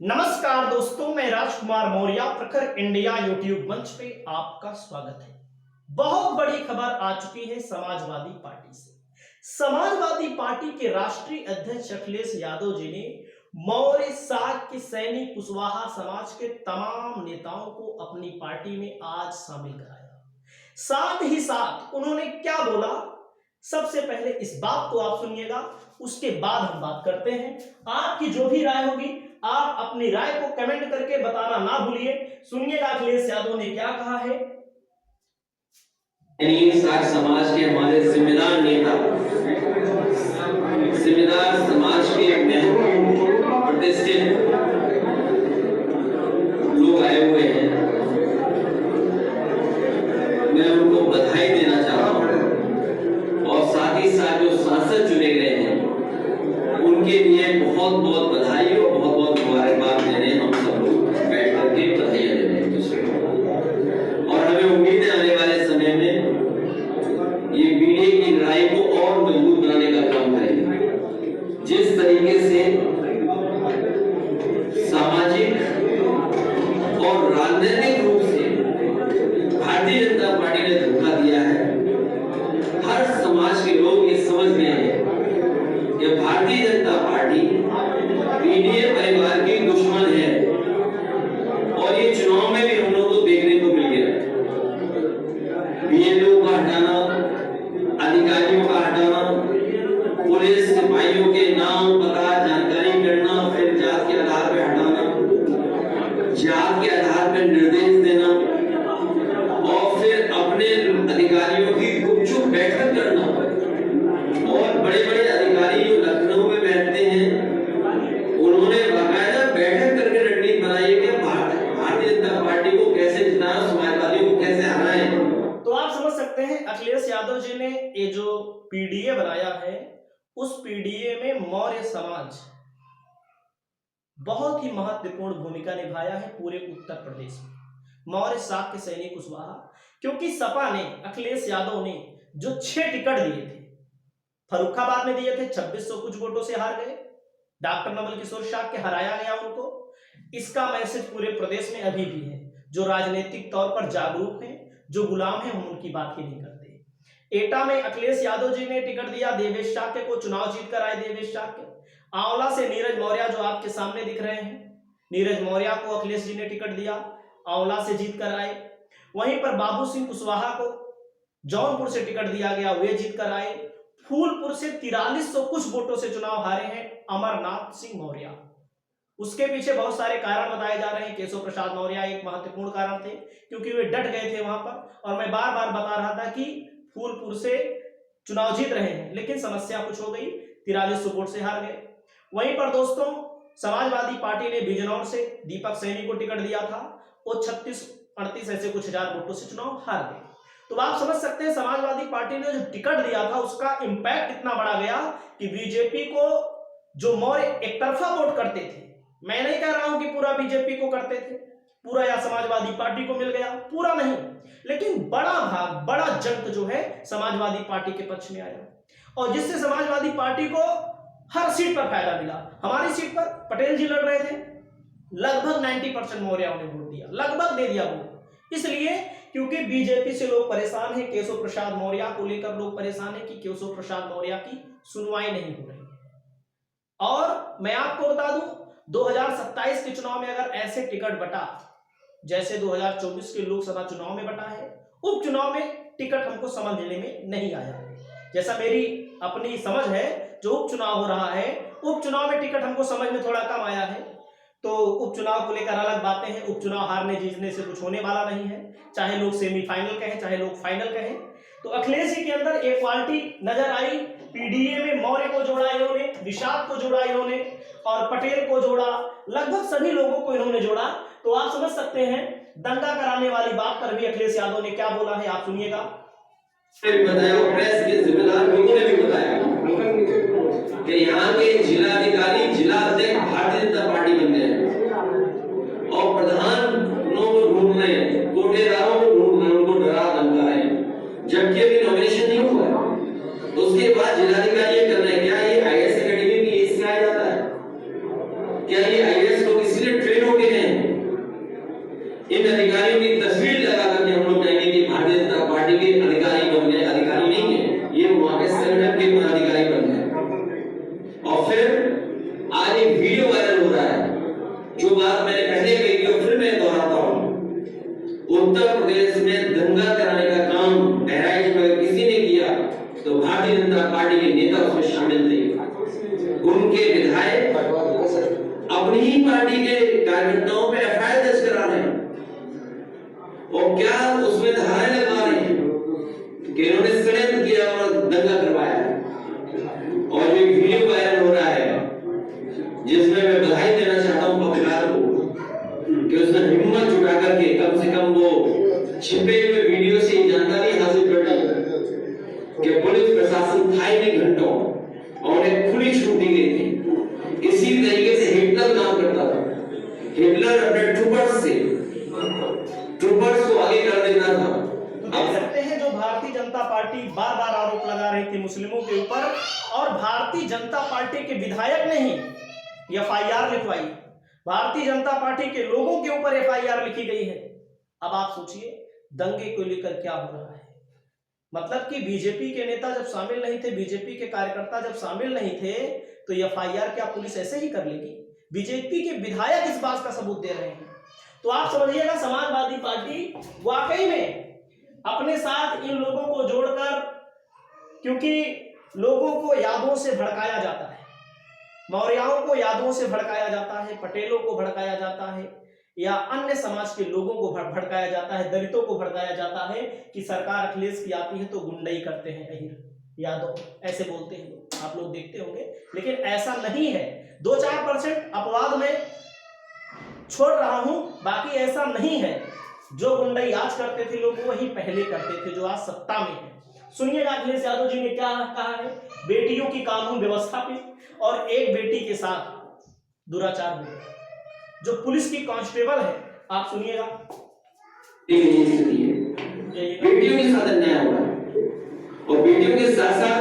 नमस्कार दोस्तों, मैं राजकुमार मौर्य प्रखर इंडिया यूट्यूब मंच पे आपका स्वागत है। बहुत बड़ी खबर आ चुकी है समाजवादी पार्टी से। समाजवादी पार्टी के राष्ट्रीय अध्यक्ष अखिलेश यादव जी ने मौर्य साख के सैनी कुशवाहा समाज के तमाम नेताओं को अपनी पार्टी में आज शामिल कराया। साथ ही साथ उन्होंने क्या बोला, सबसे पहले इस बात को आप सुनिएगा, उसके बाद हम बात करते हैं। आपकी जो भी राय होगी आप अपनी राय को कमेंट करके बताना ना भूलिए। सुनिएगा अखिलेश यादव ने क्या कहा है। साख समाज के हमारे जिम्मेदार नेता, जिम्मेदार समाज के प्रतिष्ठित लोग आए हुए हैं। मैं उनको बधाई देना चाहता हूँ और साथ ही साथ जो सांसद चुने गए हैं उनके लिए बहुत बहुत बधाई और बहुत बहुत मुबारकबाद दे रहे हैं। हम सब लोग बैठ करके बधाइयां दे रहे हैं दूसरे को, और हमें उम्मीद है आने वाले समय में ये मीडिया की लड़ाई को और मजबूत बनाने का काम करेंगे। जिस तरीके से सामाजिक और राजनीतिक रूप से भारतीय जनता पार्टी ने धोखा दिया है, हर समाज के लोग ये समझ गए हैं कि भारतीय जनता पार्टी पीडीए परिवार की दुश्मन है। और ये चुनाव में भी हम लोगों को देखने को मिल गया। बीएलओ का हटाना, अधिकारियों का हटाना, पुलिस सिपाहियों के नाम पता जानकारी करना, फिर जात के आधार पर हटाना, जात के आधार पर निर्देश देना और फिर अपने अधिकारियों की गुपचुप बैठक करना। और बड़े बड़े अधिकारी जो लखनऊ में बैठते हैं उन्होंने बाकायदा बैठक करके रणनीति बनाई है कि भारतीय जनता पार्टी को कैसे जिताएं, समाजवादियों को कैसे हराएं। तो आप समझ सकते हैं अखिलेश यादव जी ने ये जो पीडीए बनाया है, उस पीडीए में मौर्य समाज बहुत ही महत्वपूर्ण भूमिका निभाया है पूरे उत्तर प्रदेश में। मौर्य साख के सैनी कुशवाहा, क्योंकि सपा ने, अखिलेश यादव ने जो 6 टिकट दिए थे, फर्रुखाबाद में दिए थे, 2600 कुछ वोटों से हार गए। डॉक्टर नवल किशोर साख के हराया गया उनको। इसका मैसेज पूरे प्रदेश में अभी भी है। जो राजनीतिक तौर पर जागरूक हैं, जो गुलाम हैं, हम उनकी बात ही नहीं करते। एटा में अखिलेश यादव जी ने टिकट दिया देवेश शाक्य को, चुनाव जीत कर आए देवेश शाक्य। आंवला से नीरज मौर्य जो आपके सामने दिख रहे हैं, नीरज मौर्य को अखिलेश जी ने टिकट दिया, आंवला से जीत कर आए। वहीं पर बाबू सिंह कुशवाहा को जौनपुर से टिकट दिया गया, वे जीत कर आए। फूलपुर से 4300 कुछ वोटों से चुनाव हारे हैं अमरनाथ सिंह मौर्य। उसके पीछे बहुत सारे कारण बताए जा रहे हैं। केशव प्रसाद मौर्य एक महत्वपूर्ण कारण थे, क्योंकि वे डट गए थे वहां पर। और मैं बार बार बता रहा था कि फूलपुर से चुनाव जीत रहे हैं, लेकिन समस्या कुछ हो गई, 4300 वोट से हार गए। वहीं पर दोस्तों समाजवादी पार्टी ने बिजनौर से दीपक सैनी को टिकट दिया था, वो 36-38 ऐसे कुछ हजार वोटों से चुनाव हार गए। तो आप समझ सकते हैं समाजवादी पार्टी ने जो टिकट दिया था उसका इंपैक्ट इतना बड़ा गया कि बीजेपी को जो मौर्य एक तरफा वोट करते थे, मैं नहीं कह रहा हूं कि पूरा बीजेपी को करते थे, पूरा या समाजवादी पार्टी को मिल गया, पूरा नहीं, लेकिन बड़ा भाग, बड़ा जंक जो है समाजवादी पार्टी के पक्ष में आया, और जिससे समाजवादी पार्टी को हर सीट पर फायदा मिला। हमारी सीट पर पटेल जी लड़ रहे थे, लगभग 90% मौर्यों ने वोट दिया, लगभग दे दिया वोट। इसलिए क्योंकि बीजेपी से लोग परेशान हैं, केशव प्रसाद मौर्य को लेकर लोग परेशान हैं कि केशव प्रसाद मौर्य की सुनवाई नहीं हो रही है। और मैं आपको बता दूं 2027 के चुनाव में अगर ऐसे टिकट बटा जैसे 2024 के लोकसभा चुनाव में बटा है, उपचुनाव में टिकट हमको समझने में नहीं आया है। जैसा मेरी अपनी समझ है, जो उपचुनाव हो रहा है, उपचुनाव में टिकट हमको समझ में थोड़ा कम आया है। तो उपचुनाव को लेकर अलग बातें हैं, उपचुनाव हारने जीतने से कुछ होने वाला नहीं है, चाहे लोग सेमीफाइनल कहें चाहे लोग फाइनल कहें। तो अखिलेश जी के अंदर एक क्वालिटी नजर आई, पीडीए में मौर्य को जोड़ा इन्होंने, निषाद को जोड़ा इन्होंने, और पटेल को जोड़ा, लगभग सभी लोगों को इन्होंने जोड़ा। तो आप समझ सकते हैं दंगा कराने वाली बात पर भी अखिलेश यादव ने क्या बोला है, आप सुनिएगा। प्रेस के जिम्मेदार लोगों ने भी बताया कि यहाँ के जिलाधिकारी, जिला अध्यक्ष भारतीय जनता पार्टी बन गए हैं और प्रधान को ढूंढ रहे हैं, कोटेदारों को ढूंढ रहे हैं, उनको डरा धमका रहे हैं, जबकि अभी नॉमिनेशन नहीं हुआ। उसके बाद जिलाधिकारी ये कर रहे हैं, क्या ये आईएएस एकेडमी में ये सिखाया जाता है? क्या ये आईएएस लोग इसलिए के हैं, इन अधिकारियों की तस्वीर लगा करके हम लोग कहेंगे कि भारतीय जनता पार्टी के अधिकारी बन गए। अधिकारी नहीं है, ये वहां के संगठन के पदाधिकारी बन गए। और फिर आज एक वीडियो वायरल हो रहा है, जो बात मैंने पहले कही थी फिर मैं दोहराता हूं। उत्तर प्रदेश में दंगा कराने का काम बहराइच में किसी ने किया तो भारतीय जनता पार्टी के नेता उसमें शामिल थे। उनके विधायक अपनी ही पार्टी के कार्यकर्ताओं पे एफआईआर दर्ज करा रहे हैं और क्या उसमें धाराएं लगा रहे हैं कि इन्होंने षड्यंत्र किया और दंगा करवाया है। और जो वीडियो वायरल हो रहा है जिसमें मैं बधाई देना चाहता हूं पत्रकार को कि उसने हिम्मत जुटा करके कम से कम वो छिपे हुए वीडियो से जानकारी हासिल कर ली कि पुलिस प्रशासन था ही नहीं घंटों और उन्हें खुली छूट दी गई थी। इसी तरीके से हिटलर काम करता था। हिटलर अपने ट्रूपर्स को आगे कर देता था। देख सकते हैं जो भारतीय जनता पार्टी बार बार आरोप लगा रही थी मुस्लिमों के ऊपर, और भारतीय जनता पार्टी के विधायक ने ही एफआईआर लिखवाई। भारतीय जनता पार्टी के लोगों के ऊपर एफआईआर लिखी गई है। अब आप सोचिए दंगे को लेकर क्या हो रहा है। मतलब कि बीजेपी के नेता जब शामिल नहीं थे, बीजेपी के कार्यकर्ता जब शामिल नहीं थे, तो एफआईआर क्या पुलिस ऐसे ही कर लेगी? बीजेपी के विधायक इस बात का सबूत दे रहे हैं। तो आप समझिएगा समाजवादी पार्टी वाकई में अपने साथ इन लोगों को जोड़कर, क्योंकि लोगों को यादों से भड़काया जाता है, मौर्यों को यादों से भड़काया जाता है, पटेलों को भड़काया जाता है, या अन्य समाज के लोगों को भड़काया जाता है, दलितों को भड़काया जाता है कि सरकार अखिलेश की आती है तो गुंडई करते हैं, अहिर यादव ऐसे बोलते हैं लोग, आप लोग देखते होंगे। लेकिन ऐसा नहीं है। 2-4% अपवाद में छोड़ रहा हूं, बाकी ऐसा नहीं है। जो गुंडई आज करते थे लोग वही पहले करते थे जो आज सत्ता में है। सुनिएगा अखिलेश यादव जी ने क्या कहा है बेटियों की कानून व्यवस्था पे, और एक बेटी के साथ दुराचार हुआ। जो पुलिस की कांस्टेबल है, आप सुनिएगा। बेटियों के साथ अन्याय हो रहा है और बेटियों के साथ साथ